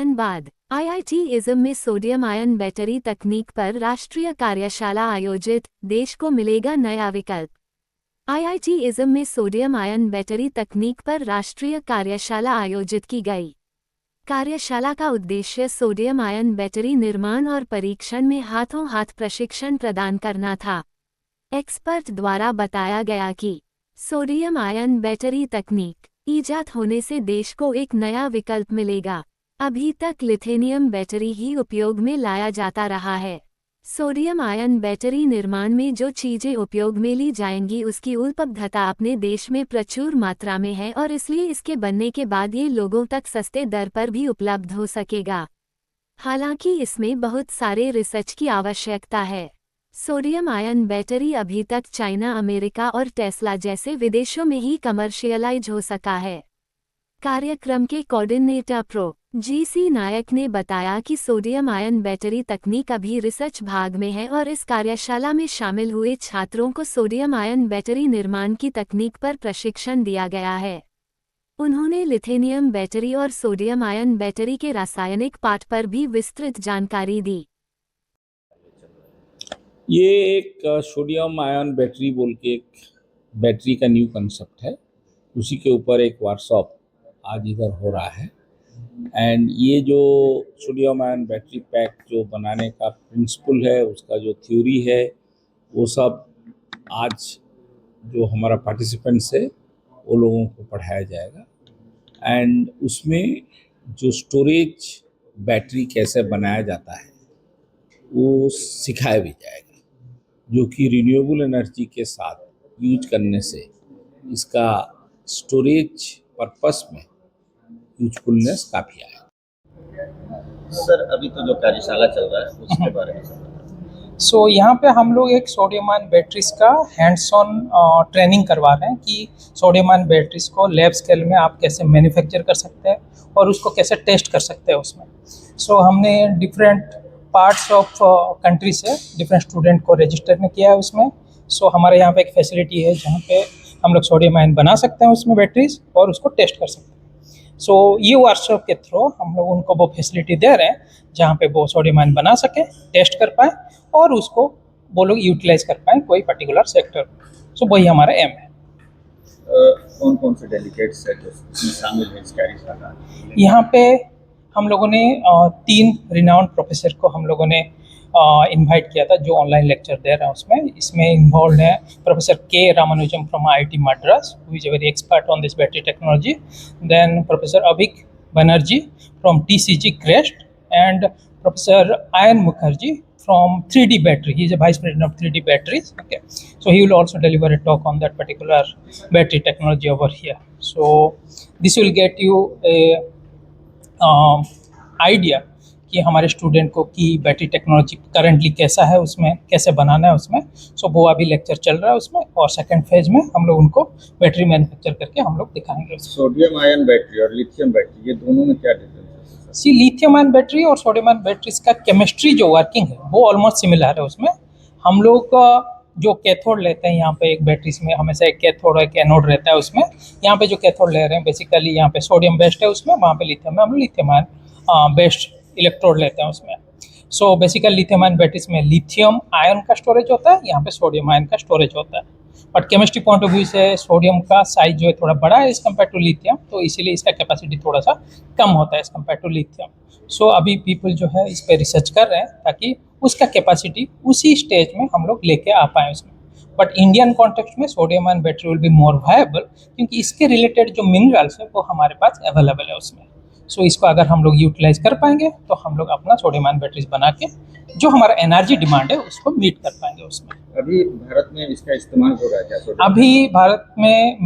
सम्मेलन बाद IIT ism में सोडियम आयन बैटरी तकनीक पर राष्ट्रीय कार्यशाला आयोजित, देश को मिलेगा नया विकल्प। आईआईटी इज्म में सोडियम आयन बैटरी तकनीक पर राष्ट्रीय कार्यशाला आयोजित की गई। कार्यशाला का उद्देश्य सोडियम आयन बैटरी निर्माण और परीक्षण में हाथों हाथ प्रशिक्षण प्रदान करना था। एक्सपर्ट द्वारा बताया गया कि सोडियम आयन बैटरी तकनीक ईजाद होने से देश को एक नया विकल्प मिलेगा। अभी तक लिथियम बैटरी ही उपयोग में लाया जाता रहा है। सोडियम आयन बैटरी निर्माण में जो चीजें उपयोग में ली जाएंगी उसकी उपलब्धता अपने देश में प्रचुर मात्रा में है और इसलिए इसके बनने के बाद ये लोगों तक सस्ते दर पर भी उपलब्ध हो सकेगा। हालांकि इसमें बहुत सारे रिसर्च की आवश्यकता है। सोडियम आयन बैटरी अभी तक चाइना, अमेरिका और टेस्ला जैसे विदेशों में ही कमर्शियलाइज हो सका है। कार्यक्रम के कोऑर्डिनेटर प्रो जी.सी. नायक ने बताया कि सोडियम आयन बैटरी तकनीक अभी रिसर्च भाग में है और इस कार्यशाला में शामिल हुए छात्रों को सोडियम आयन बैटरी निर्माण की तकनीक पर प्रशिक्षण दिया गया है। उन्होंने लिथियम बैटरी और सोडियम आयन बैटरी के रासायनिक पाठ पर भी विस्तृत जानकारी दी। ये एक सोडियम आयन बैटरी बोल के एक बैटरी का न्यू कंसेप्ट है, उसी के ऊपर एक वर्कशॉप आज इधर हो रहा है। एंड ये जो सोडियम आयन बैटरी पैक जो बनाने का प्रिंसिपल है, उसका जो थ्योरी है, वो सब आज जो हमारा पार्टिसिपेंट्स है वो लोगों को पढ़ाया जाएगा। एंड उसमें जो स्टोरेज बैटरी कैसे बनाया जाता है वो सिखाया भी जाएगा, जो कि रिन्यूएबल एनर्जी के साथ यूज करने से इसका स्टोरेज पर्पस में यूजफुलनेस काफ़ी आया। सर, अभी तो जो कार्यशाला चल रहा है उसके बारे में यहाँ पे हम लोग एक सोडियम आयन बैटरीज का हैंड्स ऑन ट्रेनिंग करवा रहे हैं कि सोडियम आयन बैटरीज को लैब स्केल में आप कैसे मैन्युफैक्चर कर सकते हैं और उसको कैसे टेस्ट कर सकते हैं उसमें। हमने डिफरेंट पार्ट्स ऑफ कंट्री से डिफरेंट स्टूडेंट को रजिस्टर में किया है उसमें। हमारे यहाँ पे एक फैसिलिटी है जहाँ पे हम लोग सोडियम आयन बना सकते हैं उसमें बैटरीज और उसको टेस्ट कर सकते हैं। ये वर्कशॉप के थ्रू हम लोग उनको वो फैसिलिटी दे रहे हैं जहाँ पे वो सोडियम आयन बना सके, टेस्ट कर पाए और उसको वो लोग यूटिलाइज कर पाए कोई पर्टिकुलर सेक्टर। वही हमारा एम है। कौन कौन से डेलीगेट्स हैं जो शामिल हैं इस कार्यशाला में? यहाँ पे हम लोगों ने 3 रिनाउंड प्रोफेसर को हम लोगों ने इनवाइट किया था जो ऑनलाइन लेक्चर दे रहे हैं उसमें। इसमें इन्वॉल्व है professor K Ramanujam from IIT Madras, who is a very expert on this battery technology. Then professor Abhik Banerjee from TCG crest and professor Ayan Mukherjee from 3D battery. He is a vice president of 3D batteries. Okay, he will also deliver a talk on that particular battery technology over here. This will get you a idea कि हमारे student को कि battery technology currently कैसा है, उसमें कैसे बनाना है उसमें। वो अभी लेक्चर चल रहा है उसमें और सेकंड फेज में हम लोग उनको बैटरी मैन्युफैक्चर करके हम लोग दिखाएंगे। सोडियम आयन बैटरी और लिथियम बैटरी, ये दोनों में क्या डिफरेंस है? लिथियम आयन बैटरी और सोडियम आयन बैटरीज का केमिस्ट्री जो वर्किंग है वो ऑलमोस्ट सिमिलर है। उसमें हम लोग जो कैथोड लेते हैं यहाँ पे एक बैटरीज में हमेशा एक कैथोड और एक एनोड रहता है उसमें। यहाँ पे जो कैथोड ले रहे हैं बेसिकली यहाँ पे सोडियम बेस्ड है उसमें, वहाँ पे लिथियम में हम लिथियम आयन बेस्ड इलेक्ट्रोड लेते हैं उसमें। बेसिकली लिथियम आयन बैटरीज में लिथियम आयन का स्टोरेज होता है, यहाँ पे सोडियम आयन का स्टोरेज होता है। But chemistry point of view से सोडियम का साइज जो है थोड़ा बड़ा है एज कम्पेयर टू लिथियम, तो इसीलिए इसका कैपेसिटी थोड़ा सा कम होता है एज कम्पेयर टू लिथियम। अभी पीपल जो है इस पर रिसर्च कर रहे हैं ताकि उसका कैपेसिटी उसी स्टेज में हम लोग लेके आ पाएँ उसमें। बट इंडियन कॉन्टेक्स्ट में sodium ion battery will be more viable क्योंकि इसके रिलेटेड जो मिनरल्स है वो हमारे पास अवेलेबल है उसमें। इसको अगर हम लोग यूटिलाइज कर पाएंगे तो हम लोग अपना सोडियम आयन बैटरीज बना के जो हमारा एनर्जी डिमांड है उसको मीट कर पाएंगे उसमें। अभी भारत में इसका इस्तेमाल हो रहा है क्या? अभी भारत में